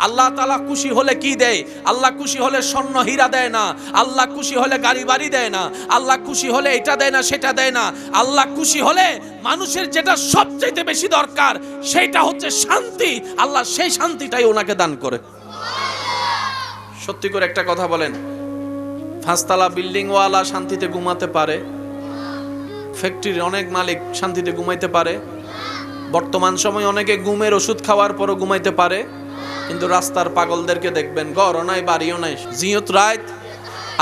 আল্লাহ তাআলা খুশি হলে কি দেয়? আল্লাহ খুশি হলে স্বর্ণ হীরা দেয় না, আল্লাহ খুশি হলে গাড়ি বাড়ি দেয় না, আল্লাহ খুশি হলে এটা দেয় না সেটা দেয় না। আল্লাহ খুশি হলে মানুষের যেটা সবচেয়ে বেশি দরকার সেটা হচ্ছে শান্তি, আল্লাহ সেই শান্তিটাই ওনাকে দান করে। সত্যি করে একটা কথা বলেন, 5 তলা বিল্ডিং ওয়ালা শান্তিতে ঘুমাতে পারে? ফ্যাক্টরির অনেক মালিক শান্তিতে ঘুমাইতে পারে? বর্তমান সময় অনেকে ঘুমের ওষুধ খাওয়ার পরও ঘুমাইতে পারে, কিন্তু রাস্তার পাগলদেরকে দেখবেন, ঘরও নাই বাড়িও নাই, জিয়ত রাত।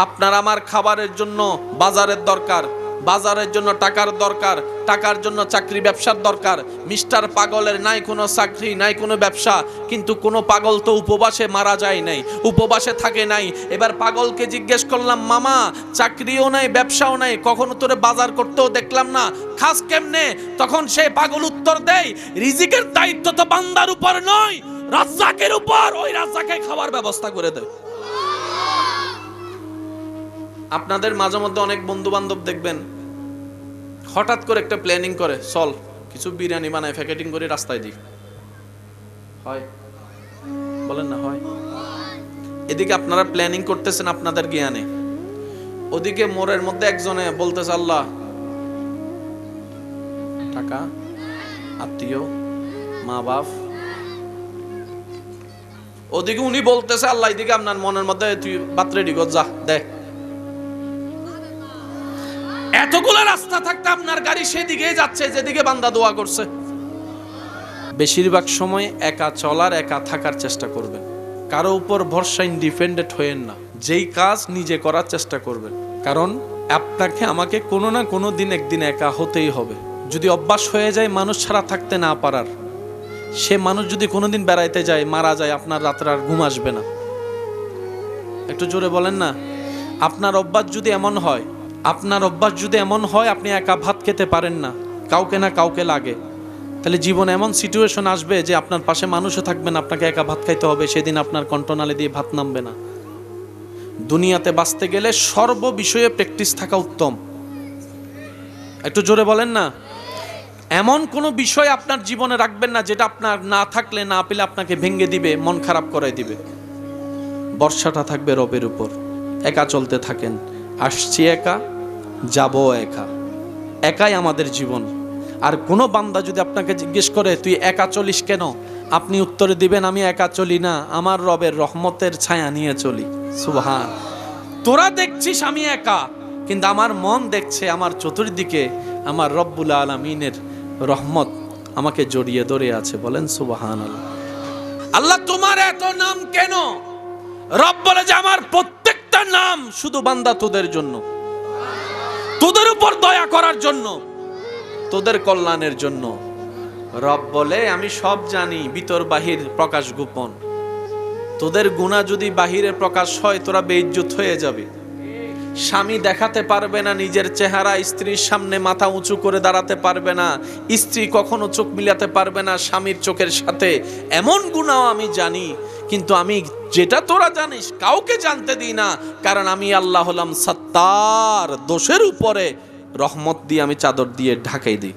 আপনার আমার খাবারের জন্য বাজারের দরকার, বাজারের জন্য টাকার দরকার, টাকার জন্য চাকরি ব্যবসার দরকার। মিস্টার পাগলের নাই কোনো চাকরি, নাই কোনো ব্যবসা, কিন্তু কোনো পাগল তো উপবাসে মারা যায় নাই, উপবাসে থাকে নাই। এবার পাগলকে জিজ্ঞেস করলাম, মামা চাকরিও নাই ব্যবসাও নাই, কখনো তোরে বাজার করতেও দেখলাম না, খাস কেমনে? তখন সে পাগল উত্তর দেয়, রিজিকের দায়িত্ব তো বান্দার উপর নয়, রাজ্জাকের উপর, ওই রাজ্জাকে খাবার ব্যবস্থা করে দেয়। আপনাদের মাঝে মধ্যে অনেক বন্ধু বান্ধব দেখবেন হঠাৎ করে একটা প্ল্যানিং করে, চল কিছু বিরিয়ানি বানায় প্যাকেটিং করে রাস্তায় দিই। হয়? বলেন না হয়? এদিকে আপনারা প্ল্যানিং করতেছেন আপনাদের জ্ঞানে, ওদিকে মোড়ের মধ্যে একজনে বলতেছে, আল্লাহ টাকা, আত্মীয়, মা বাপ, ওদিকে উনি বলতেছে আল্লাহ, এদিকে আপনার মনের মধ্যে তুই বাত রেডি কর, যা দেখ। এতগুলো রাস্তা থাকতে আপনার গাড়ি সেদিকে যাচ্ছে যেদিকে বান্দা দোয়া করছে। বেশিরভাগ সময় একা চলার, একা থাকার চেষ্টা করবেন, কারো উপর ভরসা ইন্ডিপেন্ডেন্ট হয়েন না। যেই কাজ নিজে করার চেষ্টা করবেন, কারণ আপনাকে আমাকে কোনো না কোনো দিন একদিন একা হতেই হবে। যদি অভ্যাস হয়ে যায় মানুষ ছাড়া থাকতে না পারার, সে মানুষ যদি কোনোদিন বেড়াইতে যায়, মারা যায়, আপনার রাত্রে আর ঘুম আসবে না। একটু জোরে বলেন না। আপনার অভ্যাস যদি এমন হয়, আপনার অভ্যাস যদি এমন হয় আপনি একা ভাত খেতে পারেন না, কাউকে না কাউকে লাগে, তাহলে জীবনে এমন সিচুয়েশন আসবে যে আপনার পাশে মানুষও থাকবে না, আপনাকে একা ভাত খাইতে হবে, সেদিন আপনার কণ্ঠনালী দিয়ে ভাত নামবে না। দুনিয়াতে বাঁচতে গেলে সর্ব বিষয়ে প্র্যাকটিস থাকা উত্তম। একটু জোরে বলেন না। এমন কোনো বিষয় আপনার জীবনে রাখবেন না যেটা আপনার না থাকলে, না পেলে আপনাকে ভেঙে দিবে, মন খারাপ করাই দিবে। ভরসাটা থাকবে রবের উপর। একা চলতে থাকেন, আসছি একা, যাবো একা, একাই আমাদের জীবন। আর কোনো বান্দা যদি আপনাকে জিজ্ঞেস করে তুই একা চলিস কেন, আপনি উত্তরে দিবেন, আমি একা চলি না, আমার রবের রহমতের ছায়া নিয়ে চলি। সুবহান। তোরা দেখছিস আমি একা, কিন্তু আমার মন দেখছে আমার চতুর্দিকে আমার রব্বুল আলামিনের রহমত আমাকে জড়িয়ে ধরে আছে। বলেন সুবহানাল্লাহ। আল্লাহ তোমার এত নাম কেন? রব বলে যে আমার প্রত্যেকটা নাম শুধু বান্দা তোদের জন্য, তোদের উপর দয়া করার জন্য, তোদের কল্যাণের জন্য। রব বলে আমি সব জানি, ভিতর বাহির প্রকাশ গোপন। তোদের গুনাহ যদি বাহিরে প্রকাশ হয় তোরা বেইজ্জত হয়ে যাবে। স্বামী দেখাতে পারবে না নিজের চেহারা, স্ত্রীর সামনে মাথা উঁচু করে দাঁড়াতে পারবে না, স্ত্রী কখনো চোখ মিলাতে পারবে না স্বামীর চোখের সাথে। এমন গুনাহ আমি জানি, কিন্তু আমি যেটা তোরা জানিস কাউকে জানতে দিই না, কারণ আমি আল্লাহ হলাম সত্তার, দোষের উপরে রহমত দিয়ে আমি চাদর দিয়ে ঢাকাই দিই।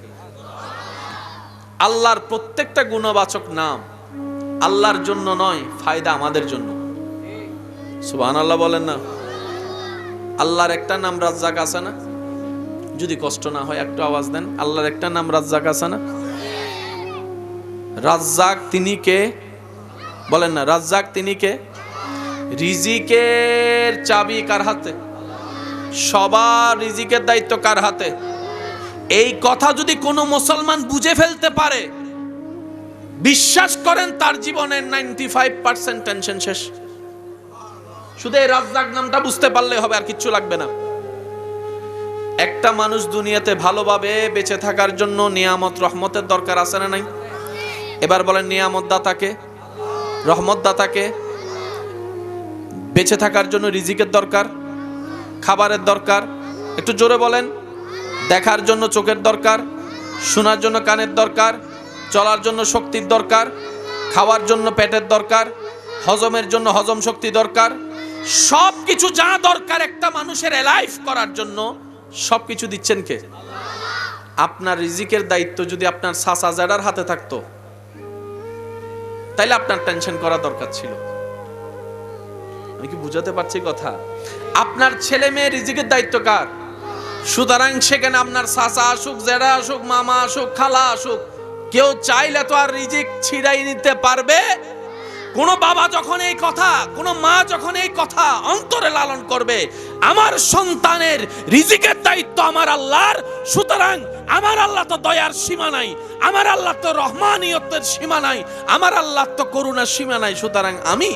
আল্লাহর প্রত্যেকটা গুণবাচক নাম আল্লাহর জন্য নয়, ফায়দা আমাদের জন্য। সুবহানাল্লাহ বলেন না। আল্লাহর একটা নাম রাজ্জাক আছে না? যদি কষ্ট না হয় একটু আওয়াজ দেন। আল্লাহর একটা নাম রাজ্জাক আছে না? রাজ্জাক তিনি কে? বলেন না। রাজ্জাক তিনি কে? রিজিকের চাবি কার হাতে? সবার রিজিকের দায়িত্ব কার হাতে? এই কথা যদি কোনো মুসলমান বুঝে ফেলতে পারে, বিশ্বাস করেন তার জীবনের 95% টেনশন শেষ। শুধু এই রাজ্জাক নামটা বুঝতে পারলে হবে, আর কিচ্ছু লাগবে না। একটা মানুষ দুনিয়াতে ভালোভাবে বেঁচে থাকার জন্য নিয়ামত রহমতের দরকার আছে না নাই? এবার বলেন, নিয়ামত দাতাকে, রহমত দাতাকে। বেঁচে থাকার জন্য রিজিকের দরকার, খাবারের দরকার, একটু জোরে বলেন। দেখার জন্য চোখের দরকার, শোনার জন্য কানের দরকার, চলার জন্য শক্তির দরকার, খাওয়ার জন্য পেটের দরকার, হজমের জন্য হজম শক্তি দরকার। সবকিছু যা দরকার একটা মানুষের লাইফ করার জন্য সবকিছু দিচ্ছেন কে? আপনার রিজিকের দায়িত্ব যদি আপনার চাচা জেডার হাতে থাকতো তাইলে আপনার টেনশন করা দরকার ছিল। আমি কি বুঝাতে পারছি কথা? আপনার ছেলে মেয়ে রিজিকের দায়িত্ব কার? সুতরাং সেখানে আপনার চাচা আসুক, জেঠা আসুক, মামা আসুক, খালা আসুক, কেউ চাইলে তো আর রিজিক ছিড়াই নিতে পারবে? কোন বাবা যখন এই কথা, কোন মা যখন এই কথা অন্তরে লালন করবে, আমার সন্তানের রিজিকের দায়িত্ব আমার আল্লাহর, সুতরাং আমার আল্লাহ তো দয়ার সীমা নাই, আমার আল্লাহ তো রহমানিয়তের সীমা নাই, আমার আল্লাহ তো করুণার সীমা নাই, সুতরাং আমি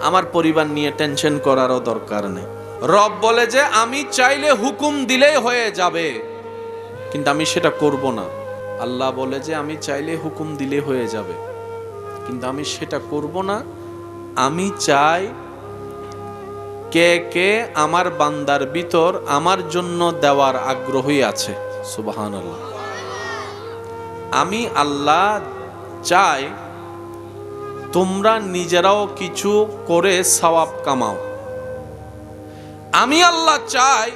আমার পরিবার নিয়ে টেনশন করারও দরকার নেই। রব বলে যে আমি চাইলে হুকুম দিলেই হয়ে যাবে, কিন্তু আমি সেটা করব না। আল্লাহ বলে যে আমি চাইলে হুকুম দিলে হয়ে যাবে, কিন্তু আমি সেটা করব না। আমি চাই কে কে আমার বান্দার ভিতর আমার জন্য দেওয়ার আগ্রহী আছে। সুবহানাল্লাহ। আমি আল্লাহ চাই তোমরা নিজেরাও কিছু করে সওয়াব কামাও। আমি আল্লাহ চাই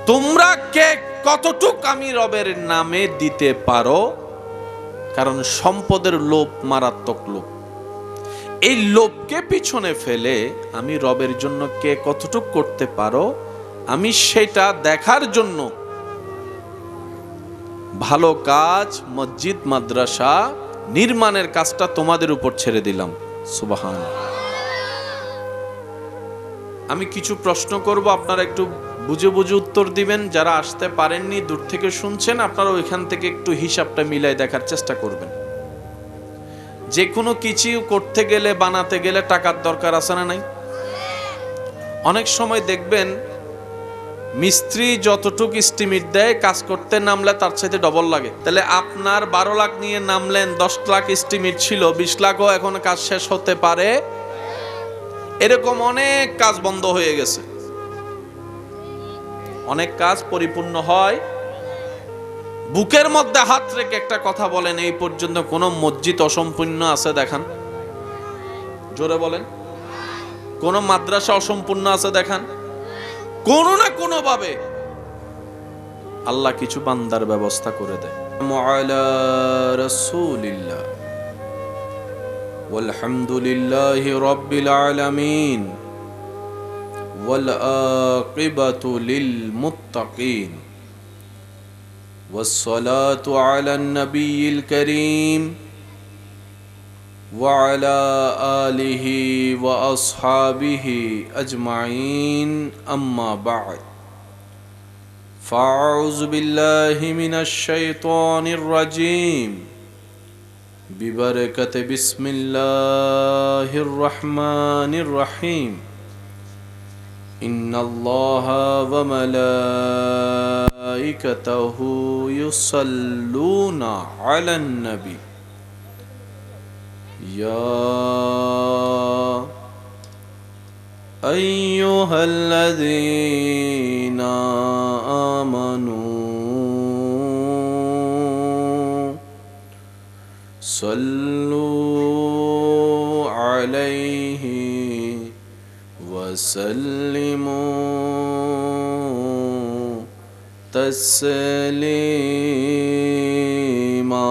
তোমরা কে কতটুক আমি রবের নামে দিতে পারো, কারণ সম্পদের লোভ মারাত্মক লোভ। এই লোভকে পিছনে ফেলে আমি রবের জন্য কে কতটুক করতে পারো, আমি সেটা দেখার জন্য ভালো কাজ, মসজিদ মাদ্রাসা নির্মাণের কাজটা তোমাদের উপর ছেড়ে দিলাম। সুবহানাল্লাহ। আমি কিছু প্রশ্ন করব, আপনারা একটু বুঝে বুঝে উত্তর দিবেন। যারা আসতে পারেননি, দূর থেকে শুনছেন, আপনারা ওইখান থেকে একটু হিসাবটা মিলাই দেখার চেষ্টা করবেন। যে কোনো কিছু করতে গেলে, বানাতে গেলে টাকার দরকার আছে না নাই? অনেক সময় দেখবেন মিস্ত্রি যতটুকু এস্টিমেট দেয়, কাজ করতে নামলে তার চাইতে ডবল লাগে। তাহলে আপনার 12 লাখ নিয়ে নামলেন, 10 লাখ এস্টিমেট ছিল, 20 লাখও এখন কাজ শেষ হতে পারে। এরকম অনেক কাজ বন্ধ হয়ে গেছে, অনেক কাজ পরিপূর্ণ হয়। বুকের মধ্যে হাত রেখে একটা কথা বলেন, এই পর্যন্ত কোন মসজিদ অসম্পূর্ণ আছে দেখান? জোরে বলেন। কোন মাদ্রাসা অসম্পূর্ণ আছে দেখান? কোনো না কোনো ভাবে আল্লাহ কিছু বান্দার ব্যবস্থা করে দেয়। মুআলা রাসূলিল্লাহ ওয়ালহামদুলিল্লাহি রাব্বিল আলামিন ওয়াল আকিবাতু লিল মুত্তাকিন ওয়াসসালাতু আলান নাবিয়্যিল কারীম وعلى آله وأصحابه أجمعين أما بعد فأعوذ بالله من الشيطان الرجيم ببركة بسم الله الرحمن الرحيم إن الله وملائكته يصلون على النبي يا أيها الذين آمنوا صلوا عليه وسلموا تسليما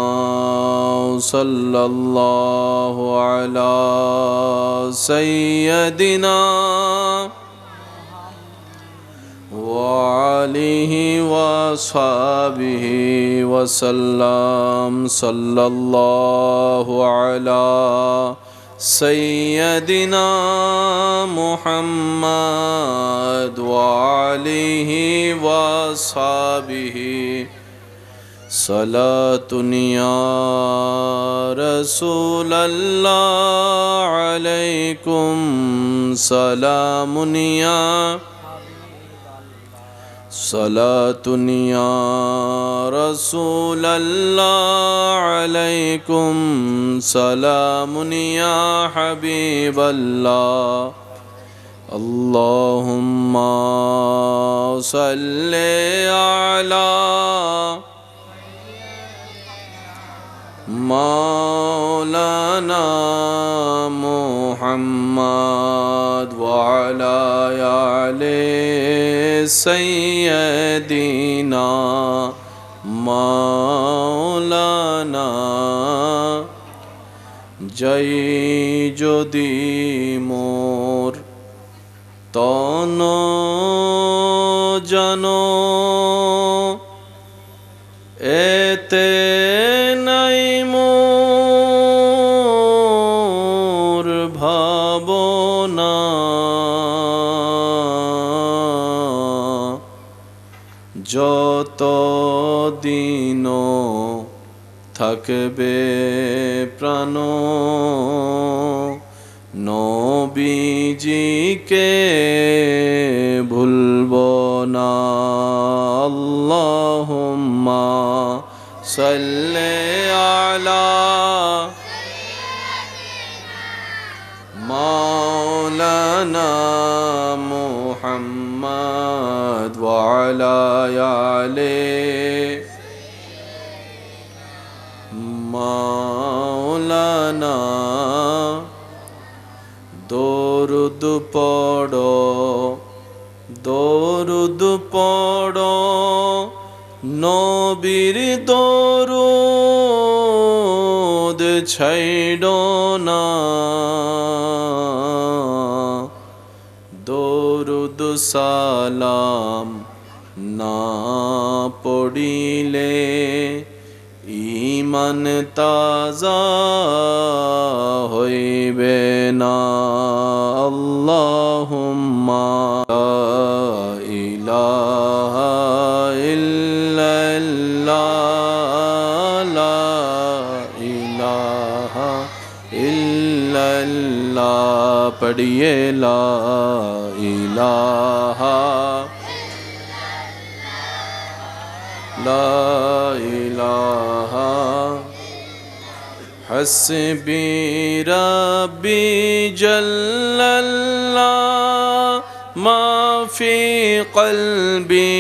صلى الله على سيدنا وعليه وصحبه وسلم صلى الله على سيدنا محمد وعليه وصحبه صلاة يا رسول الله عليكم سلام يا صلاة يا رسول الله عليكم سلام يا حبيب الله اللهم صل على مولانا محمد وعلى آل سيدنا مولانا যাই যদি মোর তন জানো এতে নাই মোর ভাবনা যত দিন থাকবে প্রাণ নবীজিকে ভুলব না আল্লাহুম্মা সাল্লি আলা মাওলানা মুহাম্মদ ওয়া আলা আলি মাওলানা দরুদ পড়ো নবীর দরুদ ছাইড়ো না দরুদ সালাম না পড়িলে ঈমান তাজা হইবে না আল্লাহুম্মা লা ইলাহা ইল্লাল্লাহ লা ইলাহা ইল্লাল্লাহ পড়িয়ে লা ইলাহা লা ইলাহা হাসবি রাব্বি জাল্লাল্লাহ মা ফি কলবি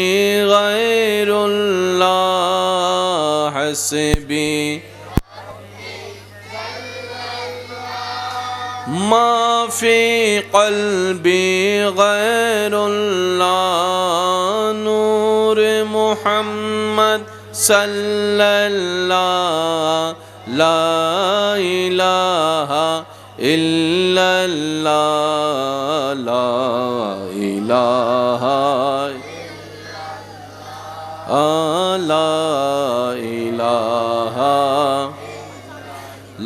গায়রুল্লাহ হাসবি মা ফি কলবি গায়রুল্লাহ নূর মুহাম্মদ সাল্লাল্লাহ লা ইলাহা ইল্লাল্লাহ লা ইলাহা লা ইলাহা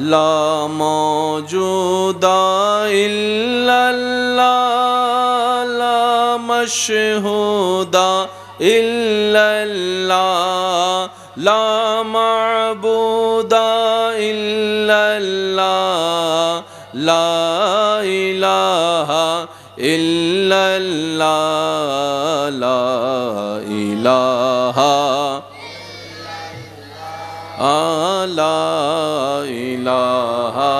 লা মাওজুদা ইল্লাল্লাহ লা মাশহুদা ইল্লাল্লাহ লা মা'বুদা ইল্লাল্লাহ লা ইলাহা ইল্লাল্লাহ লা ইলাহা লা ইলাহা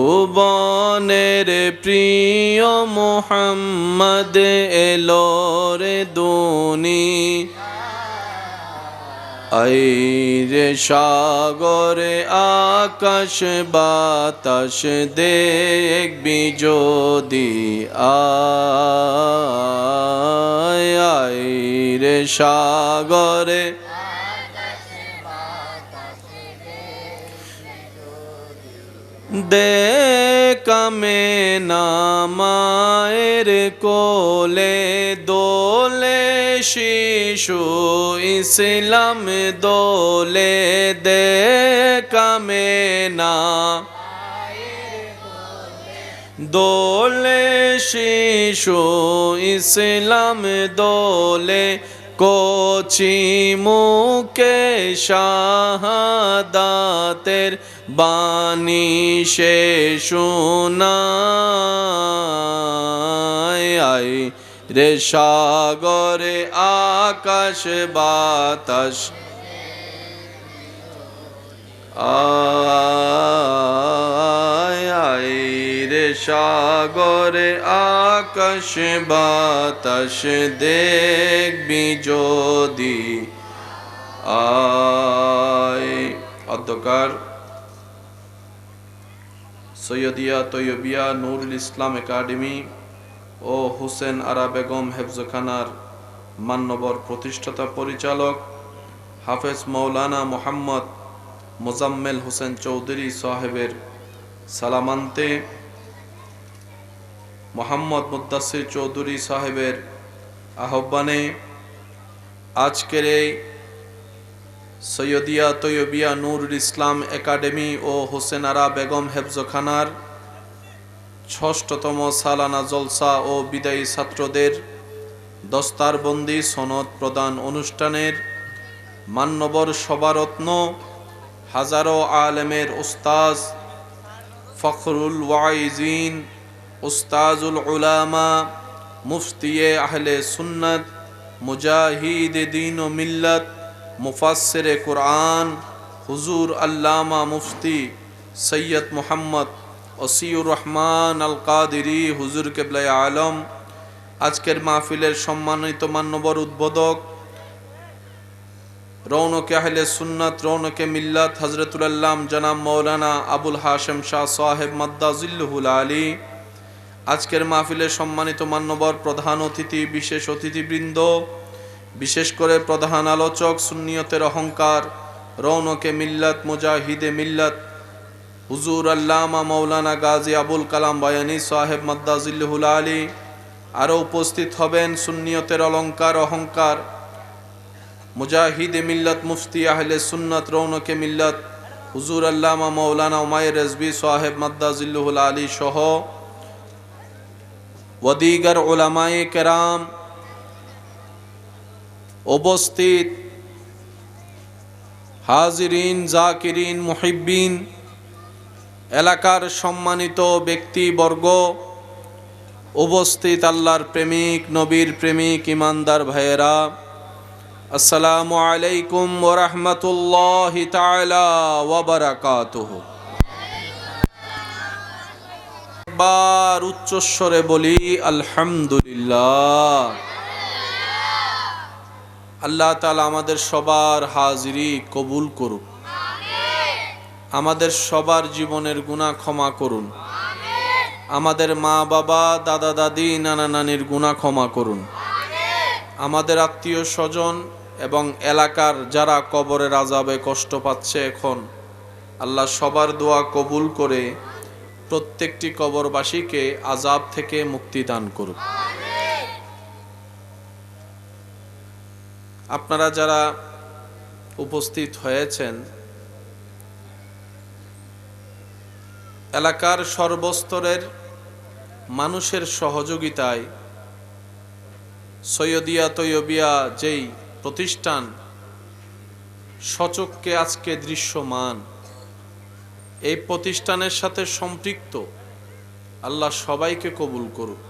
ত্রিভুবনের প্রিয় মুহাম্মদ এলো রে দুনি আইরে সাগরে আকাশ বাতাস দেখবি যদি আইরে সাগরে দেখামে না মায়ের কোলে দোলে শিশু ইসলাম দোলে দেখামে না দোলে শিশু ইসলাম দোলে কোচি মুকে শাহাদাতের বাণী সে শোনায় রে সাগরে আকাশ বাতাস রে সাগরে আকাশ বাতাস দেখবি যদি অধ্যকার সৈয়দিয়া তৈয়বিয়া নুরুল ইসলাম একাডেমি ও হুসেন আরা বেগম হেফজখানার মান্যবর প্রতিষ্ঠাতা পরিচালক হাফেজ মৌলানা মোহাম্মদ মোজাম্মেল হোসেন চৌধুরী সাহেবের সালামান্তে, মোহাম্মদ মুদ্দাসির চৌধুরী সাহেবের আহ্বানে আজকের এই সৈয়দিয়া তৈয়বিয়া নূরুল ইসলাম একাডেমি ও হোসেন আরা বেগম হেফজখানার ৬ষ্ঠতম সালানা জলসা ও বিদায়ী ছাত্রদের দস্তারবন্দি সনদ প্রদান অনুষ্ঠানের মান্যবর সভারত্ন হাজারো আলেমের উস্তাজ ফখরুল ওয়াইজিন উস্তাজুল উলামা মুফতিয়ে আহলে সুন্নাত মুজাহিদ দ্বীন ও মিল্লাত মুফাসসিরে কুরআন হুজুর আল্লামা মুফতি সৈয়দ মুহাম্মদ ওসিউর রহমান আল কাদেরী হুজুর কেবলায়ে আলম, আজকের মাহফিলের সম্মানিত মান্যবর উদ্বোধক রৌনকে আহলে সুন্নাত রৌনকে মিল্লাত হযরতুল আল্লাম জনাব মাওলানা আবুল হাশেম শাহ সাহেব মাদ্দাজিল্লুহুল আলী, আজকের মাহফিলের সম্মানিত মান্যবর প্রধান অতিথি, বিশেষ অতিথিবৃন্দ, বিশেষ করে প্রধান আলোচক সুন্নিয়তের অহংকার রৌনকে মিল্লাত মুজাহিদে মিল্লাত হুজুর আল্লামা মাওলানা গাজী আবুল কালাম বায়ানী সাহেব মাদ্দাজিল্লুহুল আলী, আরও উপস্থিত হবেন সুন্নিয়তের অলংকার অহংকার মুজাহিদে মিল্লাত মুফতি আহলে সুন্নাত রৌনকে মিল্লাত হুজুর আল্লামা মাওলানা উমাইর রেজভী সাহেব মাদ্দাজিল্লুহুল আলী সহ ওয়াদিগার উলামায়ে কেরাম, উপস্থিত হাজিরিন জাকিরিন মুহিব্বিন, এলাকার সম্মানিত ব্যক্তিবর্গ, উপস্থিত আল্লাহর প্রেমিক নবীর প্রেমিক ইমানদার ভাইয়েরা, আসসালামু আলাইকুম ওয়া রাহমাতুল্লাহি তাআলা ওয়া বারাকাতুহু। একবার উচ্চস্বরে বলি আলহামদুলিল্লাহ। আল্লাহ তাআলা আমাদের সবার হাজিরি কবুল করুন, আমাদের সবার জীবনের গুনাহ ক্ষমা করুন, আমাদের মা বাবা দাদা দাদি নানা নানির গুনাহ ক্ষমা করুন, আমাদের আত্মীয় স্বজন এবং এলাকার যারা কবরের আযাবে কষ্ট পাচ্ছে এখন, আল্লাহ সবার দোয়া কবুল করে প্রত্যেকটি কবরবাসীকে আযাব থেকে মুক্তি দান করুন। আপনারা যারা উপস্থিত হয়েছেন, এলাকার সর্বস্তরের মানুষের সহযোগিতায় সৈয়দিয়া তৈয়বিয়া যেই প্রতিষ্ঠান সচক্ষে আজকে দৃশ্যমান, এই প্রতিষ্ঠানের সাথে সম্পৃক্ত আল্লাহ সবাইকে কবুল করুক।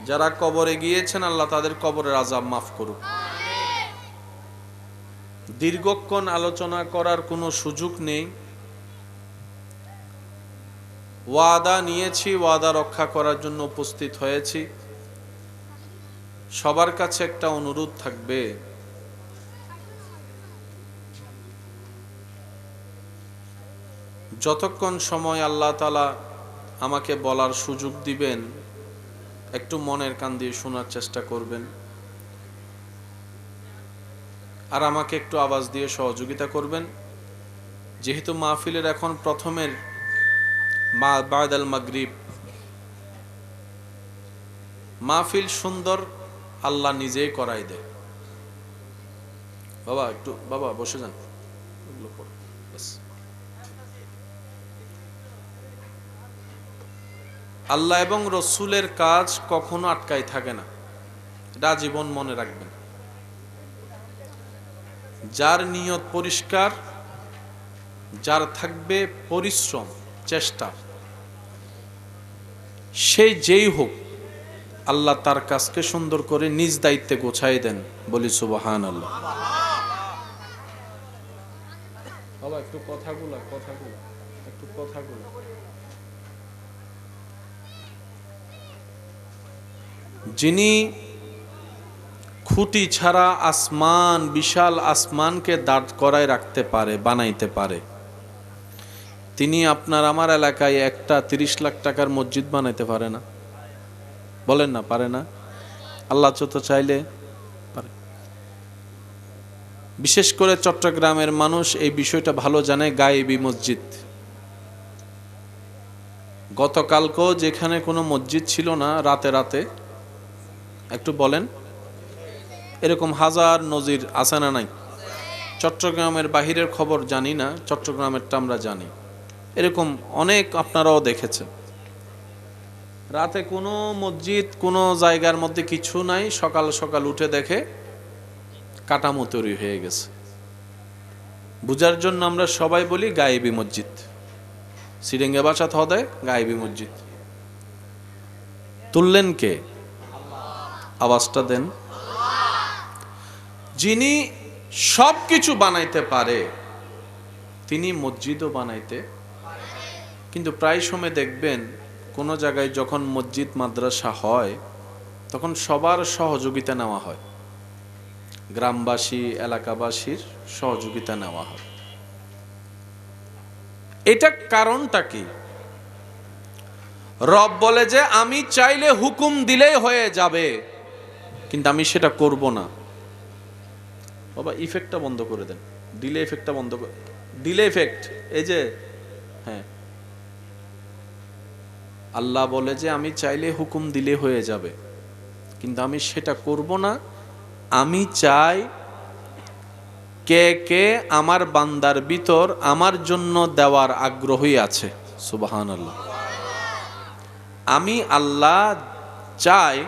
যারা কবরে গিয়েছেন আল্লাহ তাদের কবরের আযাব মাফ করুক। দীর্ঘক্ষণ আলোচনা করার কোনো সুযোগ নেই। ওয়াদা নিয়েছি, ওয়াদা রক্ষা করার জন্য উপস্থিত হয়েছি। সবার কাছে একটা অনুরোধ থাকবে, যতক্ষণ সময় আল্লাহ তাআলা আমাকে বলার সুযোগ দিবেন একটু মনের কান দিয়ে শোনার চেষ্টা করবেন, আর আমাকে একটু আওয়াজ দিয়ে সহযোগিতা করবেন। যেহেতু মাহফিলের এখন প্রথমের বাদাল মাগরিব, মাহফিল সুন্দর আল্লাহ নিজেই করাই দেয়। বাবা একটু বাবা বসে যান। আল্লাহ এবং রসুলের কাজ কখনো আটকাই থাকে না, এটা জীবন মনে রাখবেন। যার নিয়ত পরিষ্কার, যার থাকবে পরিশ্রম চেষ্টা, সে যেই হোক আল্লাহ তার কাজকে সুন্দর করে নিজ দায়িত্বে গোছাই দেন। বলি সুবহানাল্লাহ। বাবা একটু কথাগুলো যিনি খুঁটি ছাড়া আসমান, বিশাল আসমানকে দাঁড় করায় রাখতে পারে, বানাইতে পারে, তিনি আপনার আমার এলাকায় একটা 30 লাখ টাকার মসজিদ বানাইতে পারে না? বলেন না, পারে না? আল্লাহ তো চাইলে পারে। বিশেষ করে চট্টগ্রামের মানুষ এই বিষয়টা ভালো জানে, গায়েবী মসজিদ। গতকালকেও যেখানে কোনো মসজিদ ছিল না, রাতে রাতে একটু বলেন, এরকম হাজার নজির আছে না নাই? চট্টগ্রামের বাহিরের খবর জানি না, চট্টগ্রামেরটা আমরা জানি। এরকম অনেক আপনারাও দেখেছেন, রাতে কোনো মসজিদ কোনো জায়গার মধ্যে কিছু নাই, সকাল সকাল উঠে দেখে কাঠামো তৈরি হয়ে গেছে। বুঝার জন্য আমরা সবাই বলি গায়েবী মসজিদ, সিরিঙ্গে বাসা থদে গায়েবী মসজিদ। তুললেন কে? আওয়াজটা দেন। যিনি সব কিছু বানাইতে পারে তিনি মসজিদও বানাইতে। কিন্তু প্রায় সময় দেখবেন কোনো জায়গায় যখন মসজিদ মাদ্রাসা হয় তখন সবার সহযোগিতা নেওয়া হয়, গ্রামবাসী এলাকাবাসীর সহযোগিতা নেওয়া হয়। এটা কারণটা কি? রব বলে যে আমি চাইলে হুকুম দিলেই হয়ে যাবে, কিন্তু আমি সেটা করব না। বাবা ইফেক্টটা বন্ধ করে দেন, ডিলে ইফেক্টটা বন্ধ করে, ডিলে ইফেক্ট এই যে, হ্যাঁ, আল্লাহ বলে যে আমি চাইলে হুকুম দিলে হয়ে যাবে, কিন্তু আমি সেটা করব না। আমি চাই কে কে আমার বান্দার ভিতর আমার জন্য দেওয়ার আগ্রহী আছে। সুবহানাল্লাহ। আমি আল্লাহ চাই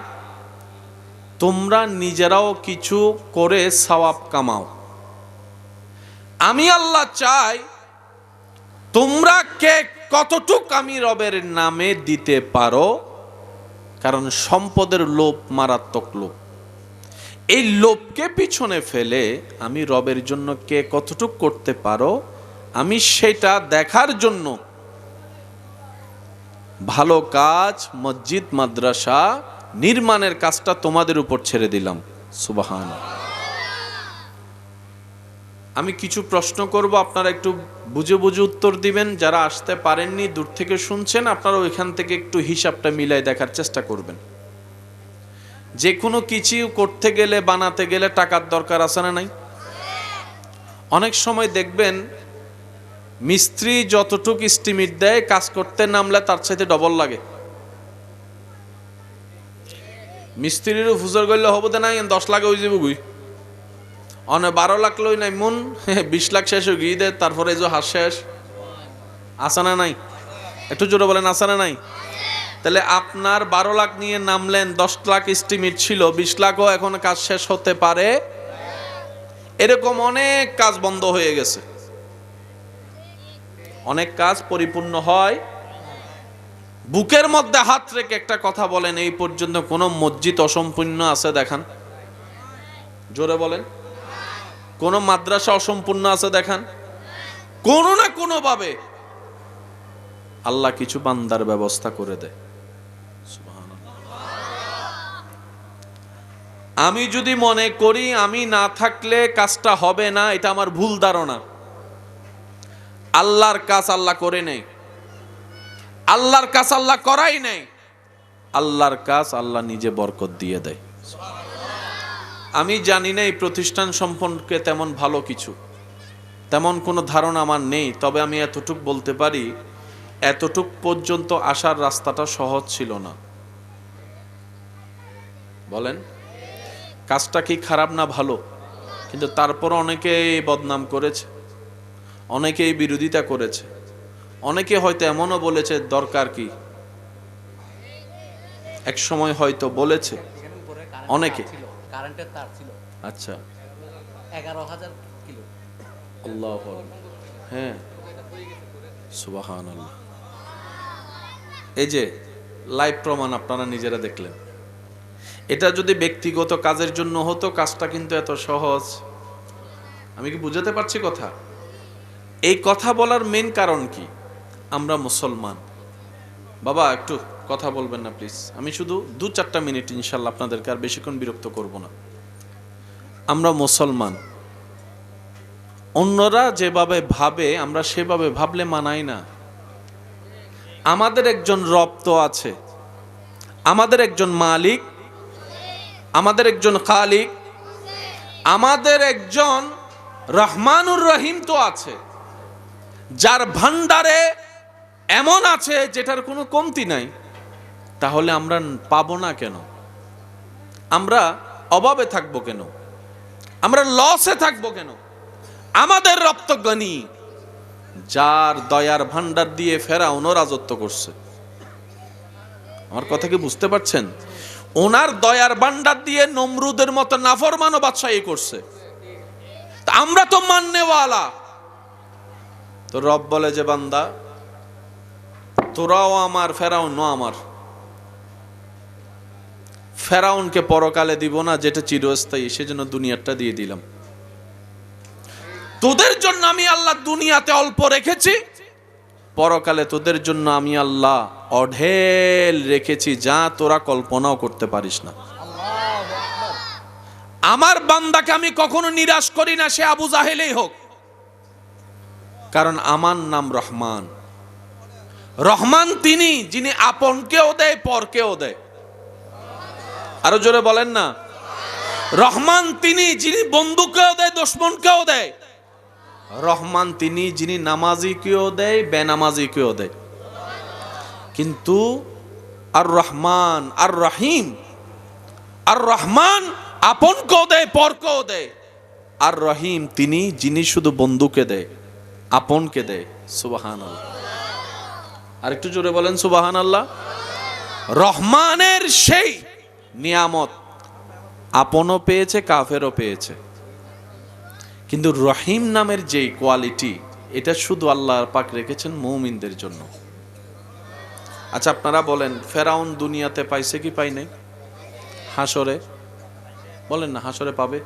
তোমরা নিজেরাও কিছু করে সওয়াব কামাও। আমি আল্লাহ চাই তোমরা কে কতটুক আমি রবের নামে দিতে পারো, কারণ সম্পদের লোভ মারাত্মক লোভ। এই লোভকে পিছনে ফেলে আমি রবের জন্য কে কতটুক করতে পারো আমি সেটা দেখার জন্য ভালো কাজ, মসজিদ মাদ্রাসা নির্মাণের কাজটা তোমাদের উপর ছেড়ে দিলাম। সুবহানাল্লাহ। আমি কিছু প্রশ্ন করব, আপনারা একটু বুঝে বুঝে উত্তর দিবেন। যারা আসতে পারেননি, দূর থেকে শুনছেন, আপনারা ওইখান থেকে একটু হিসাবটা মিলাই দেখার চেষ্টা করবেন। যে কোনো কিছু করতে গেলে, বানাতে গেলে টাকার দরকার আছে না নাই? অনেক সময় দেখবেন মিস্ত্রি যতটুকু এস্টিমেট দেয় কাজ করতে নামলে তার চাইতে ডবল লাগে। মিস্ত্রিরও ফুজর করলে হবো না, 10 লাখ হয়ে যাবো গুই, অনেক 12 লাখ লই নাই মন 20 লাখ শেষ হয়ে গিয়ে দেয়, তারপরে এই যে হাস শেষ। আসে না নাই? একটু জোরে বলেন, আসে না নাই? তাহলে আপনার 12 লাখ নিয়ে নামলেন, 10 লাখ এস্টিমেট ছিল, 20 লাখও এখন কাজ শেষ হতে পারে। এরকম অনেক কাজ বন্ধ হয়ে গেছে, অনেক কাজ পরিপূর্ণ হয়। বুকের মধ্যে হাত রেখে একটা কথা বলেন, এই পর্যন্ত কোন মসজিদ অসম্পূর্ণ আছে দেখান? জোরে বলেন। কোন মাদ্রাসা অসম্পূর্ণ আছে দেখান? কোনো না কোনো ভাবে আল্লাহ কিছু বান্দার ব্যবস্থা করে দেয়। আমি যদি মনে করি আমি না থাকলে কাজটা হবে না, এটা আমার ভুল ধারণা। আল্লাহর কাজ আল্লাহ করে নেই, আল্লাহর কাজ আল্লাহ করাই নেই, আল্লাহর কাজ আল্লাহ নিজে বরকত দিয়ে দেয়। আমি জানি না এই প্রতিষ্ঠান সম্পর্কে তেমন ভালো কিছু, তেমন কোনো ধারণা আমার নেই। তবে আমি এতটুক বলতে পারি, এতটুক পর্যন্ত আসার রাস্তাটা সহজ ছিল না। বলেন, কাজটা কি খারাপ না ভালো? কিন্তু তারপর অনেকেই বদনাম করেছে, অনেকেই বিরোধিতা করেছে, অনেকে হয়তো এমনও বলেছে দরকার কি, এক সময় হয়তো বলেছে অনেকে। কারেন্টের তার ছিল, আচ্ছা, 11,000 কিলো। আল্লাহু আকবার। হ্যাঁ, সুবহানাল্লাহ। এই যে লাইভ প্রমাণ আপনারা নিজেরা দেখলেন। এটা যদি ব্যক্তিগত কাজের জন্য হতো, কাজটা কিন্তু এত সহজ। আমি কি বুঝাতে পারছি কথা? এই কথা বলার মেন কারণ কি? আমরা মুসলমান। বাবা একটু কথা বলবেন না প্লিজ, আমি শুধু 2-4টা মিনিট ইনশাল্লাহ আপনাদেরকে আর বেশিক্ষণ বিরক্ত করব না। আমরা মুসলমান, অন্যরা যেভাবে ভাবে আমরা সেভাবে ভাবলে মানাই না। আমাদের একজন রব তো আছে, আমাদের একজন মালিক, আমাদের একজন খালিক, আমাদের একজন রহমানুর রহিম তো আছে, যার ভান্ডারে এমন আছে যেটার কোনো কমতি নাই, তাহলে আমরা পাবো না কেন? আমরা অভাবে থাকবো কেন? আমরা লসে থাকবো কেন? আমাদের রব গনি, যার দয়ার ভান্ডার দিয়ে ফেরাউনও রাজত্ব করছে। আমার কথা কি বুঝতে পারছেন? ওনার দয়ার ভান্ডার দিয়ে নমরুদের মতো নাফরমানও বাদশাহী করছে। তা আমরা তো মাননেওয়ালা। তো রব বলে যে বান্দা, তোরাও আমার, ফেরাউনও আমার। ফেরাউনকে পরকালে দিব না, যেটা চিরস্থায়ী, সেজন্য দুনিয়াটা দিয়ে দিলাম। তোদের জন্য আমি আল্লাহ দুনিয়াতে অল্প রেখেছি, পরকালে তোদের জন্য আমি আল্লাহ অঢেল রেখেছি, যা তোরা কল্পনাও করতে পারিস না। আমার বান্দাকে আমি কখনো নিরাশ করি না, সে আবু জাহেলেই হোক, কারণ আমার নাম রহমান। রহমান তিনি, যিনি আপনকেও দেয়, পরকেও দেয়। আরো জোরে বলেন না। রহমান তিনি, যিনি বন্ধুকেও দেয়, দুশমনকেও দেয়। রহমান তিনি, যিনি নামাজিকেও দেয়, বেনামাজিকেও দেয়। কিন্তু আর রহমান আর রহিম, আর রহমান আপনকেও দেয়, পরকেও দেয়। আর রহিম তিনি, যিনি শুধু বন্ধুকে দেয়, আপনকে দেয়। সুবহানাল্লাহ। আর একটু জোরে বলেন সুবহানাল্লাহ। রহমানের সেই নিয়ামত আপনও পেয়েছে, কাফেরও পেয়েছে, কিন্তু রহিম নামের যেই কোয়ালিটি, এটা শুধু আল্লাহ পাক রেখেছেন মুমিনদের জন্য। আচ্ছা আপনারা বলেন, ফেরাউন দুনিয়াতে পাইছে কি পাই নাই? হাসরে বলেন না, হাসরে পাবে?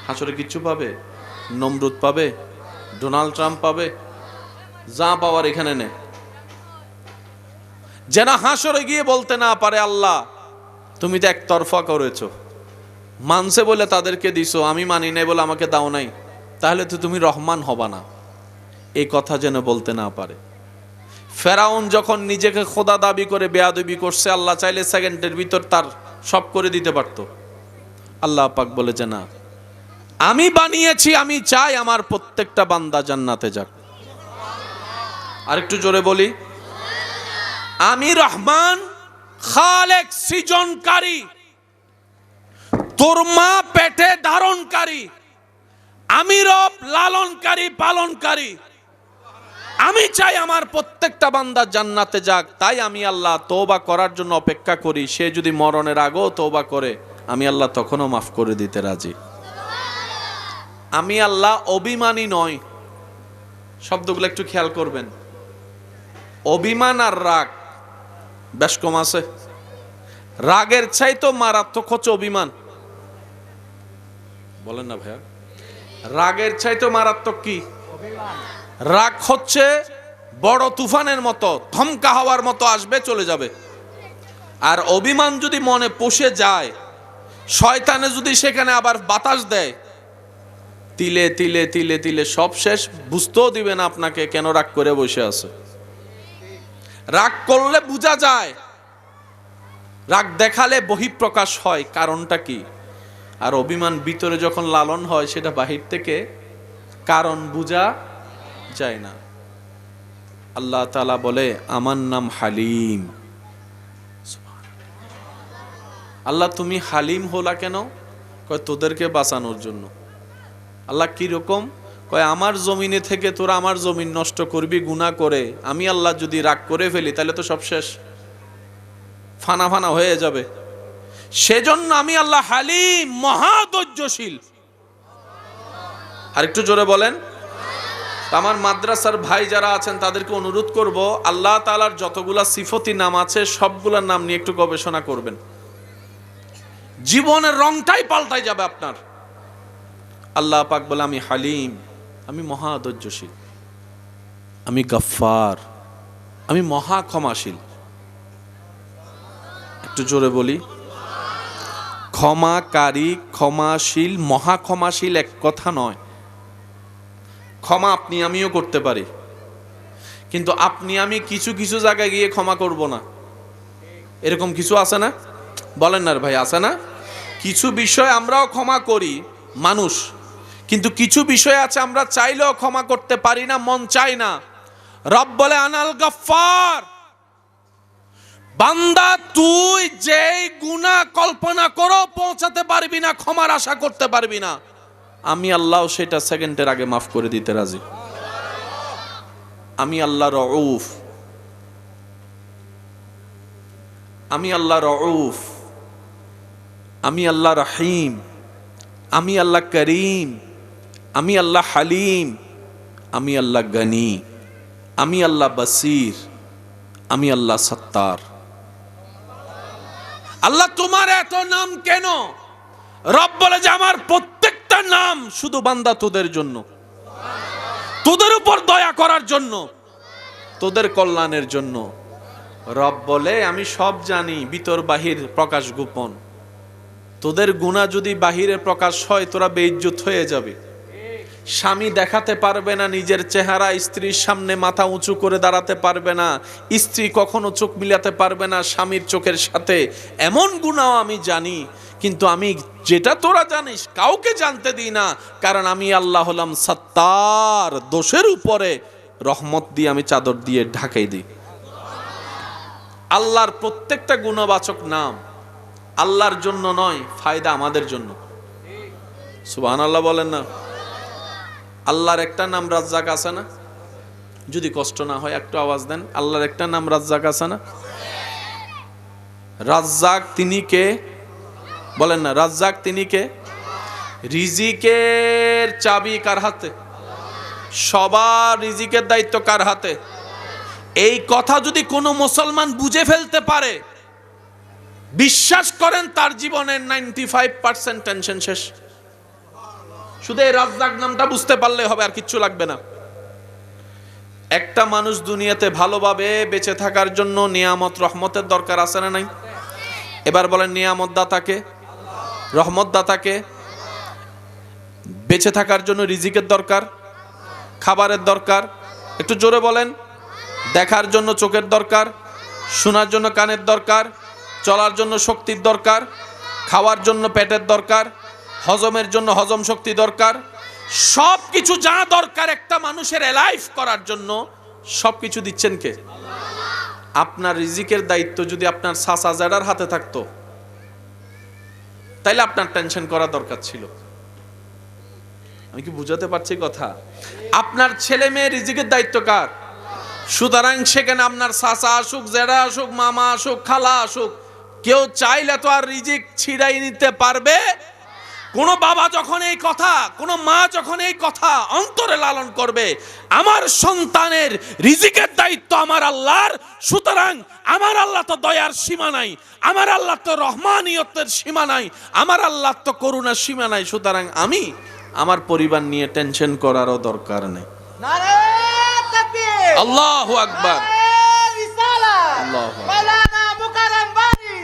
হাসরে কিচ্ছু পাবে? নমরুদ পাবে? ডোনাল্ড ট্রাম্প পাবে? যা পাওয়ার এখানে নেই। যেন হাসরে গিয়ে বলতে না পারে, আল্লাহ তুমি তো একতরফা করেছো, মানছে বলে তাদেরকে দিছো, আমি মানি নাই বলে আমাকে দাও নাই, তাহলে তো তুমি রহমান হবা না। এই কথা যেন বলতে না পারে। ফেরাউন যখন নিজেকে খোদা দাবি করে বেয়াদবি করছে, আল্লাহ চাইলে সেকেন্ডের ভিতর তার সব করে দিতে পারত। আল্লাহ পাক বলে যে না, আমি বানিয়েছি, আমি চাই আমার প্রত্যেকটা বান্দা জান্নাতে যাক। আরেকটু জোরে বলি, আমি রহমান, খালেক, সৃজনকারী, তোর মা পেটে ধারণকারী। আমি রব, লালনকারী, পালনকারী। আমি চাই আমার প্রত্যেকটা বান্দা জান্নাতে যাক। তাই আমি আল্লাহ তওবা করার জন্য অপেক্ষা করি। সে যদি মরণের আগেও তওবা করে, আমি আল্লাহ তখনও মাফ করে দিতে রাজি। আমি আল্লাহ অভিমানী নয়। শব্দগুলো একটু খেয়াল করবেন। অভিমান আর রাগ বেশ কম আছে। রাগের চাইতো মারাত্মক হচ্ছে অভিমান। বলেন না ভাইয়া, রাগের চাইতো মারাত্মক কি? রাগ হচ্ছে বড় তুফানের মতো, ধমকা হওয়ার মতো আসবে, চলে যাবে। আর অভিমান যদি মনে পুষে যায়, শয়তানে যদি সেখানে আবার বাতাস দেয়, তিলে তিলে তিলে তিলে সব শেষ। বুঝতেও দিবেন আপনাকে কেন রাগ করে বসে আছে। রাগ করলে বোঝা যায়, রাগ দেখালে বহিঃপ্রকাশ হয়, কারণটা কি। আর অভিমান ভিতরে যখন লালন হয়, সেটা বাহির থেকে কারণ বোঝা যায় না। আল্লাহ তাআলা বলে, আমার নাম হালিম। আল্লাহ তুমি হালিম হলা কেন? কয় তোদেরকে বাঁচানোর জন্য। আল্লাহ কি রকম? কয় আমার জমিনে থেকে তোরা আমার জমিন নষ্ট করবি গুনাহ করে, আমি আল্লাহ যদি রাগ করে ফেলি তাহলে তো সব শেষ, ফানা ফানা হয়ে যাবে। সেজন্য আমি আল্লাহ হালিম, মহাধৈর্যশীল। আর একটু জোরে বলেন। আমার মাদ্রাসার ভাই যারা আছেন তাদেরকে অনুরোধ করব, আল্লাহ তাআলার যতগুলা সিফতি নাম আছে সবগুলার নাম নিয়ে একটু গবেষণা করবেন। জীবনের রংটাই পাল্টাই যাবে আপনার। আল্লাহ পাক বলে, আমি হালিম, আমি মহাধৈর্যশীল, আমি গফফার, আমি মহা ক্ষমাশীল। একটু জোরে বলি, ক্ষমাকারী, ক্ষমাশীল, মহা ক্ষমাশীল এক কথা নয়। ক্ষমা আপনি আমিও করতে পারি, কিন্তু আপনি আমি কিছু কিছু জায়গায় গিয়ে ক্ষমা করব না। এরকম কিছু আছে না? বলেন না ভাই, আছে না? কিছু বিষয় আমরাও ক্ষমা করি মানুষ, কিন্তু কিছু বিষয় আছে আমরা চাইলেও ক্ষমা করতে পারি না, মন চাই না। রব বলে আনাল গফফার, বান্দা তুই যেই গুনাহ কল্পনা করো পৌঁছাতে পারবি না, ক্ষমার আশা করতে পারবি না, আমি আল্লাহ সেটা সেকেন্ডের আগে মাফ করে দিতে রাজি। আমি আল্লাহ রউফ, আমি আল্লাহ রউফ, আমি আল্লাহ রহিম, আমি আল্লাহ করিম, আমি আল্লাহ হালিম, আমি আল্লাহ গনি, আমি আল্লাহ বসির, আমি আল্লাহ সত্তার। আল্লাহ তোমার এত নাম কেন? রব বলে যে আমার প্রত্যেকটা নাম শুধু বান্দা তোদের জন্য, তোদের উপর দয়া করার জন্য, তোদের কল্যাণের জন্য। রব বলে আমি সব জানি, ভিতর বাহির প্রকাশ গোপন। তোদের গুনাহ যদি বাহিরে প্রকাশ হয় তোরা বেইজ্জত হয়ে যাবে। স্বামী দেখাতে পারবে না নিজের চেহারা, স্ত্রীর সামনে মাথা উঁচু করে দাঁড়াতে পারবে না, স্ত্রী কখনো চোখ মিলাতে পারবে না স্বামীর চোখের সাথে। এমন গুনাহ আমি জানি, কিন্তু আমি যেটা তোরা জানিস কাউকে জানতে দিই না, কারণ আমি আল্লাহ হলাম সত্তার, দোষের উপরে রহমত দিয়ে আমি চাদর দিয়ে ঢাকাই দিই। আল্লাহর প্রত্যেকটা গুণবাচক নাম আল্লাহর জন্য নয়, ফায়দা আমাদের জন্য। সুবহানাল্লাহ বলেন না? আল্লাহর একটা নাম রাজ্জাক আছে না? যদি কষ্ট না হয় একটু আওয়াজ দেন। আল্লাহর একটা নাম রাজ্জাক আছে না? রাজ্জাক তিনি কে? বলেন না, রাজ্জাক তিনি কে? রিজিকের চাবি কার হাতে? সবার রিজিকের দায়িত্ব কার হাতে? এই কথা যদি কোনো মুসলমান বুঝে ফেলতে পারে, বিশ্বাস করেন তার জীবনের 95% টেনশন শেষ। শুধু এই রাজ্জাক নামটা বুঝতে পারলে হবে, আর কিচ্ছু লাগবে না। একটা মানুষ দুনিয়াতে ভালোভাবে বেঁচে থাকার জন্য নিয়ামত রহমতের দরকার আছে না নাই? এবার বলেন, নিয়ামত দাতাকে, রহমত দাতাকে। বেঁচে থাকার জন্য রিজিকের দরকার, খাবারের দরকার, একটু জোরে বলেন। দেখার জন্য চোখের দরকার, শোনার জন্য কানের দরকার, চলার জন্য শক্তির দরকার, খাওয়ার জন্য পেটের দরকার, হজমের জন্য হজম শক্তি দরকার। সব কিছু যা দরকার একটা মানুষের লাইফ করার জন্য, সব কিছু দিচ্ছেন কে? আপনার রিজিকের দায়িত্ব যদি আপনার সাসা জাডার হাতে থাকতো তাইলে আপনার টেনশন করা দরকার ছিল। আমি কি বুঝাতে পারছি কথা? আপনার ছেলে মেয়ে রিজিকের দায়িত্ব কার? সুতরাং সেখানে আপনার সাসা আসুক, জেডা আসুক, মামা আসুক, খালা আসুক, কেউ চাইলে তো আর রিজিক ছিড়াই নিতে পারবে? কোন বাবা যখন এই কথা, কোন মা যখন এই কথা অন্তরে লালন করবে, আমার সন্তানের রিজিকের দায়িত্ব আমার আল্লাহর, সুতরাং আমার আল্লাহ তো দয়ার সীমা নাই, আমার আল্লাহ তো রহমানিয়তের সীমা নাই, আমার আল্লাহ তো করুণার সীমা নাই, সুতরাং আমি আমার পরিবার নিয়ে টেনশন করারও দরকার নেই। নারে তাকবীর, আল্লাহু আকবার, রিসালাত, আল্লাহু আকবার। মাওলানা মুকাররম বাড়ি।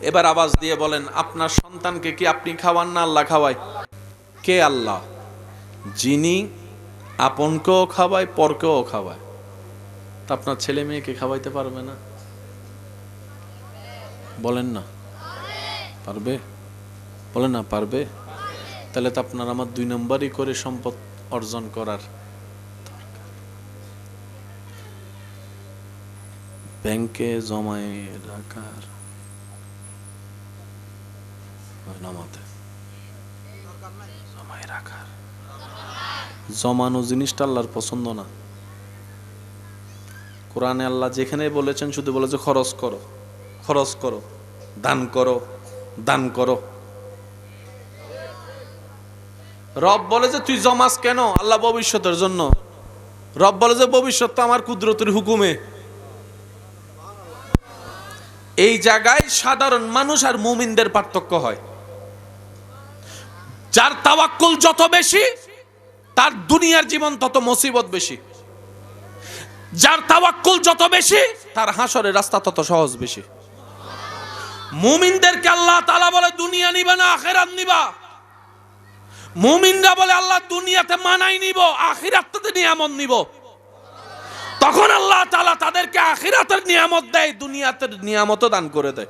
এবার আওয়াজ দিয়ে বলেন, আপনার সন্তানকে কি আপনি খাওয়ান না আল্লাহ খাওয়ায়? কে? আল্লাহ, যিনি আপনকেও খাওয়ায় পরকেও খাওয়ায়। তা আপনার ছেলে মেয়েকে খাওয়াইতে পারবে না? বলেন না পারবে? বলেন না পারবে? তাহলে তো আপনার আমার 2 নম্বরই করে সম্পদ অর্জন করার দরকার। ব্যাংকে জমায় রাখার নামাতে জমায় রাখার, জমানো জিনিসটা আল্লাহর পছন্দ না। কোরআনে আল্লাহ যেখানে বলেছেন শুধু বলেছে খরচ করো, খরচ করো, দান করো, দান করো। রব বলে যে তুই জমাস কেন? আল্লাহ ভবিষ্যতের জন্য। রব বলে যে ভবিষ্যৎ তো আমার কুদরতের হুকুমে। এই জায়গায় সাধারণ মানুষ আর মুমিনদের পার্থক্য হয়। যার তাওয়াক্কুল যত বেশি তার দুনিয়ার জীবন তত মুসিবত বেশি, যার তাওয়াক্কুল যত বেশি তার হাসরের রাস্তা তত সহজ বেশি। মুমিনদেরকে আল্লাহ তাআলা বলে দুনিয়া নিবা না আখিরাত নিবা। মুমিনরা বলে আল্লাহ দুনিয়াতে মানাই নিব, আখিরাতে নিয়ামত নিব। তখন আল্লাহ তাআলা তাদেরকে আখিরাতের নিয়ামত দেয়, দুনিয়াতের নিয়ামতও দান করে দেয়।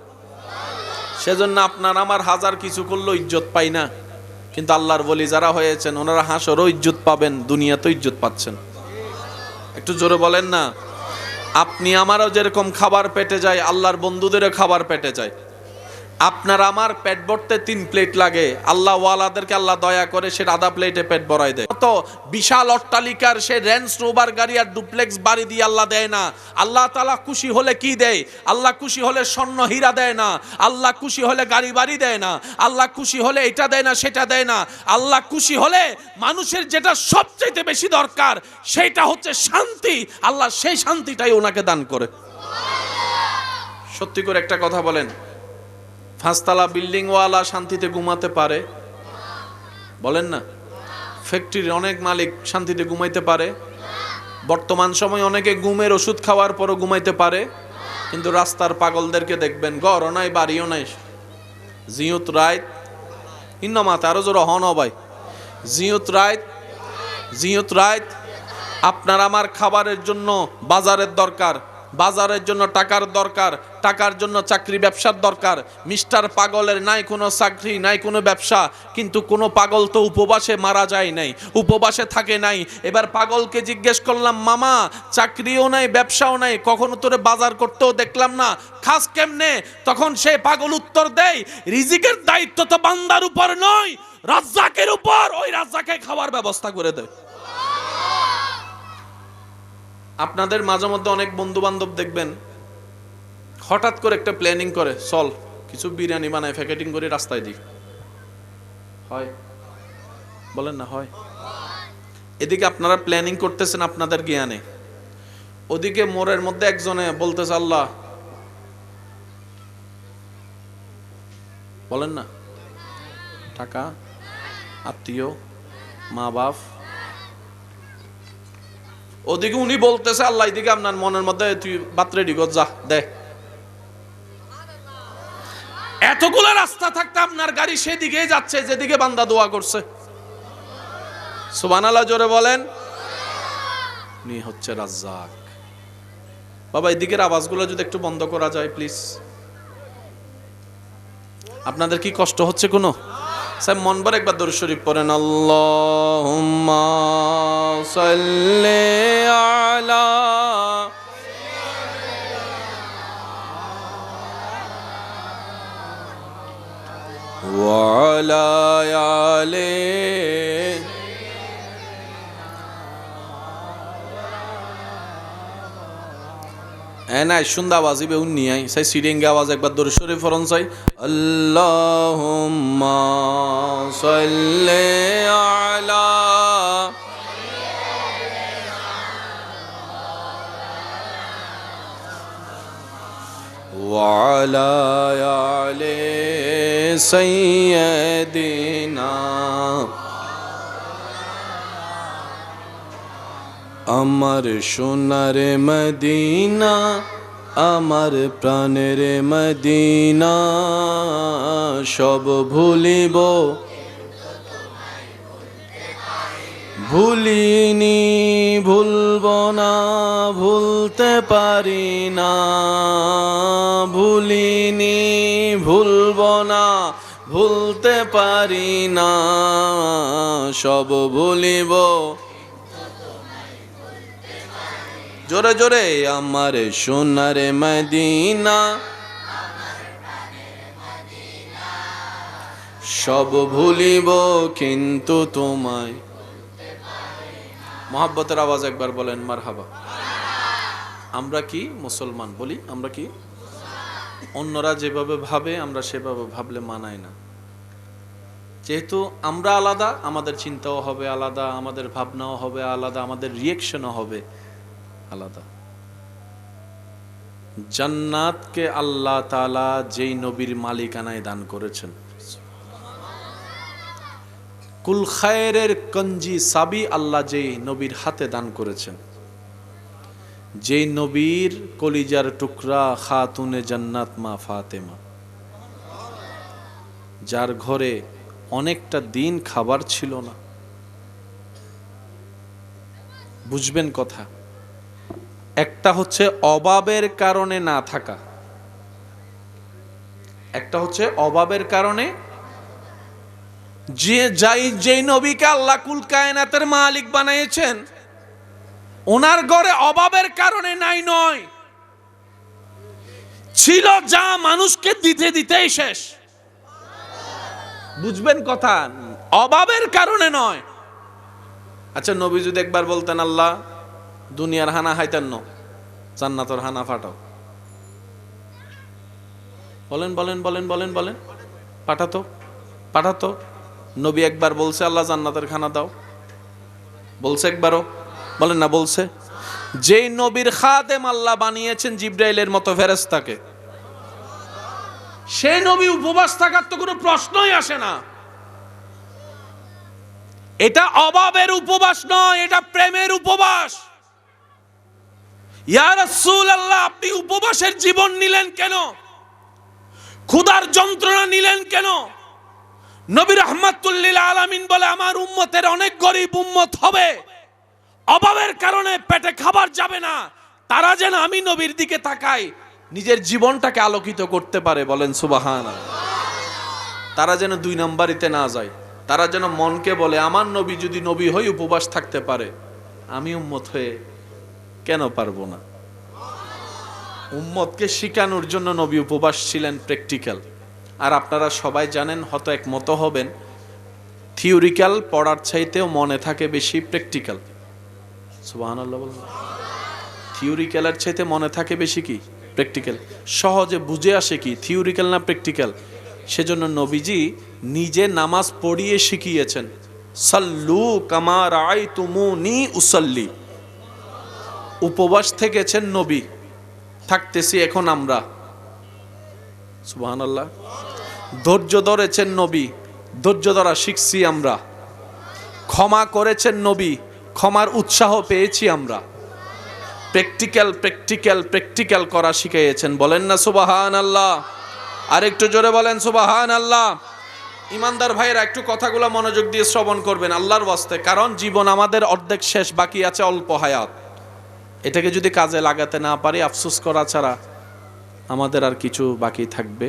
সেজন্য আপনার আমার হাজার কিছু করলেও ইজ্জত পাই না, কিন্তু আল্লাহর ওলি যারা হয়েছেন ওনারা হাসরও ইজ্জত পাবেন, দুনিয়াতেও ইজ্জত পাচ্ছেন। একটু জোরে বলেন না। আপনি আমারও যেরকম খাবার পেটে যায়, আল্লাহর বন্ধুদেরও খাবার পেটে যায়। আপনার আমার পেট ভরতে 3 প্লেট লাগে, আল্লাহ ওয়ালাদেরকে আল্লাহ দয়া করে সে আধা প্লেটে পেট ভরাই দেয়। তো বিশাল অট্টালিকার সে রেঞ্জ রোভার গাড়ি আর ডুপ্লেক্স বাড়ি দিয়ে আল্লাহ দেয় না। আল্লাহ তাআলা খুশি হলে কি দেয়? আল্লাহ খুশি হলে স্বর্ণ হীরা দেয় না। আল্লাহ খুশি হলে গাড়ি বাড়ি দেয় না। আল্লাহ খুশি হলে এটা দেয় না, সেটা দেয় না। আল্লাহ খুশি হলে মানুষের যেটা সবচেয়ে বেশি দরকার সেটা হচ্ছে শান্তি, আল্লাহ সেই শান্তিটাই ওনাকে দান করে। সত্যি করে একটা কথা বলেন, 5 তলা বিল্ডিং ওয়ালা শান্তিতে ঘুমাতে পারে? বলেন না। ফ্যাক্টরির অনেক মালিক শান্তিতে ঘুমাইতে পারে? বর্তমান সময় অনেকে ঘুমের ওষুধ খাওয়ার পরও ঘুমাইতে পারে, কিন্তু রাস্তার পাগলদেরকে দেখবেন, ঘরও নাই বাড়িও নাই, জিয়ত রাইত ইন্নমাতে আরো জোর হন ভাই, জিয়ত রাইত। আপনার আমার খাবারের জন্য বাজারের দরকার, বাজারের জন্য টাকার দরকার, টাকার জন্য চাকরি ব্যবসার দরকার। মিস্টার পাগলের নাই কোনো চাকরি, নাই কোনো ব্যবসা, কিন্তু কোনো পাগল তো উপবাসে মারা যায় নাই, উপবাসে থাকে নাই। এবার পাগলকে জিজ্ঞেস করলাম, মামা চাকরিও নাই ব্যবসাও নাই, কখনো তোরে বাজার করতেও দেখলাম না, খাস কেমনে? তখন সে পাগল উত্তর দেয়, রিজিকের দায়িত্ব তো বান্দার উপর নয়, রাজ্জাকের উপর, ওই রাজ্জাকে খাওয়ার ব্যবস্থা করে দেয়। আপনাদের মাঝে মধ্যে অনেক বন্ধু বান্ধব দেখবেন হঠাৎ করে একটা প্ল্যানিং করে, চল কিছু বিরিয়ানি বানায় প্যাকেটিং করে রাস্তায় দিই। হয়? বলেন না হয়? এদিকে আপনারা প্ল্যানিং করতেছেন আপনাদের জ্ঞানে, ওদিকে মোড়ের মধ্যে একজনে বলতেছে আল্লাহ, বলেন না, টাকা, আত্মীয়, মা বাপ, ওদিকে উনি বলতেছে আল্লাহ, এদিকে আপনার মনের মধ্যে তুই বাত রেডি কর, যা দে। এতগুলো রাস্তা থাকতে আপনার গাড়ি সেদিকে যাচ্ছে যেদিকে বান্দা দোয়া করছে। সুবহানাল্লাহ জোরে বলেন। উনি হচ্ছে রাজ্জাক। বাবা এদিকের আওয়াজগুলো যদি একটু বন্ধ করা যায় প্লিজ। আপনাদের কি কষ্ট হচ্ছে কোনো? স্যার মন ভরে একবার দরুদ শরীফ পড়েন, আল্লাহুম্মা সাল্লি আলা ওয়া আলা আলি এনাই সুন্দর আওয়াজ ইবে উন্নি আই সাই সিডিঙ্গে আওয়াজ একবার দরুদ শরীফ পড়ন চাই, আল্লাহুম্মা সাল্লি আলা ওয়া আলা আলি সাইয়্যিদিনা। আমার সোনার মদিনা, আমার প্রাণের মদিনা, সব ভুলিব ভুলিনি, ভুলব না, ভুলতে পারি না, ভুলিনি, ভুলব না, ভুলতে পারি না, সব ভুলিব। জোরে জোরে, আমার সোনার মদিনা, সব ভুলিব কিন্তু তোমায়। মহব্বতের আওয়াজ একবার বলেন মারহাবা। আমরা কি মুসলমান? বলি আমরা কি? অন্যরা যেভাবে ভাবে আমরা সেভাবে ভাবলে মানায় না। যেহেতু আমরা আলাদা, আমাদের চিন্তাও হবে আলাদা, আমাদের ভাবনাও হবে আলাদা, আমাদের রিয়েকশনও হবে আলাদা। জান্নাতকে আল্লাহ তাআলা যেই নবীর মালিকানায় দান করেছেন, কুল খায়রের কঞ্জি সাবি আল্লাহ যেই নবীর হাতে দান করেছেন, যেই নবীর কলিজার টুকরা খাতুনে জান্নাত মা ফাতেমা, যার ঘরে অনেকটা দিন খাবার ছিল না। বুঝবেন কথা, একটা হচ্ছে অভাবের কারণে না থাকা, একটা হচ্ছে অভাবের কারণে যেই নবীকে আল্লাহ কুল কায়নাতের মালিক বানিয়েছেন, ওনার ঘরে অভাবের কারণে নাই নয়, ছিল যা মানুষকে দিতে দিতেই শেষ। বুঝবেন কথা, অভাবের কারণে নয়। আচ্ছা, নবী যদি একবার বলতেন আল্লাহ দুনিয়ার হানা হাইতেন ন, জান্নাতের হানা ফাটাও, বলেন বলেন বলেন বলেন বলেন, পাঠাতো পাঠাতো? নবী একবার বলছে আল্লাহ জান্নাতের খানা দাও? বলছে একবারও? বলেন না বলছে? যেই নবীর খাদেম আল্লাহ বানিয়েছেন জিবরাইলের মতো ফেরেশতাকে, সেই নবী উপবাস থাকার তো কোনো প্রশ্নই আসে না। এটা অভাবের উপবাস নয়, এটা প্রেমের উপবাস। ইয়া রাসূলুল্লাহ, আপনি উপবাসের জীবন নিলেন কেন? ক্ষুধার যন্ত্রণা নিলেন কেন? নবী রাহমাতুল লিল আলামিন বলে আমার উম্মতের অনেক গরিব উম্মত হবে, অভাবের কারণে পেটে খাবার যাবে না, তারা যেন আমি নবীর দিকে তাকাই নিজের জীবনটাকে আলোকিত করতে পারে। বলেন সুবহানাল্লাহ। তারা যেন দুই নাম্বারিতে না যায়, তারা যেন মনকে বলে আমার নবী যদি নবী হয়ে উপবাস থাকতে পারে, আমি উম্মত হয়ে কেন পারবো না? উম্মতকে শিখানোর জন্য নবী উপবাস ছিলেন, প্র্যাকটিক্যাল। আর আপনারা সবাই জানেন, হয়তো একমত হবেন, থিওরিক্যাল পড়ার চাইতেও মনে থাকে বেশি প্র্যাকটিক্যাল। সুবহানাল্লাহ বলুন। থিওরিক্যালের চাইতে মনে থাকে বেশি কি? প্র্যাকটিক্যাল। সহজে বুঝে আসে কি, থিওরিক্যাল না প্র্যাকটিক্যাল? সেজন্য নবীজি নিজে নামাজ পড়িয়ে শিখিয়েছেন, সাল্লু কামা রাআইতুমুনি উসাল্লি। উপবাস থেকেছেন নবী, থাকতেছি এখন আমরা। সুবহানাল্লাহ। ধৈর্য ধরেছেন নবী, ধৈর্য ধরা শিখছি আমরা। ক্ষমা করেছেন নবী, ক্ষমার উৎসাহ পেয়েছি আমরা। প্র্যাকটিক্যাল প্র্যাকটিক্যাল প্র্যাকটিক্যাল করা শিখিয়েছেন। বলেন না সুবহানাল্লাহ? আর একটু জোরে বলেন সুবহানাল্লাহ। ইমানদার ভাইরা, একটু কথাগুলো মনোযোগ দিয়ে শ্রবণ করবেন আল্লাহর ওয়াস্তে, কারণ জীবন আমাদের অর্ধেক শেষ, বাকি আছে অল্প হায়াত। এটাকে যদি কাজে লাগাতে না পারি, আফসোস করা ছাড়া আমাদের আর কিছু বাকি থাকবে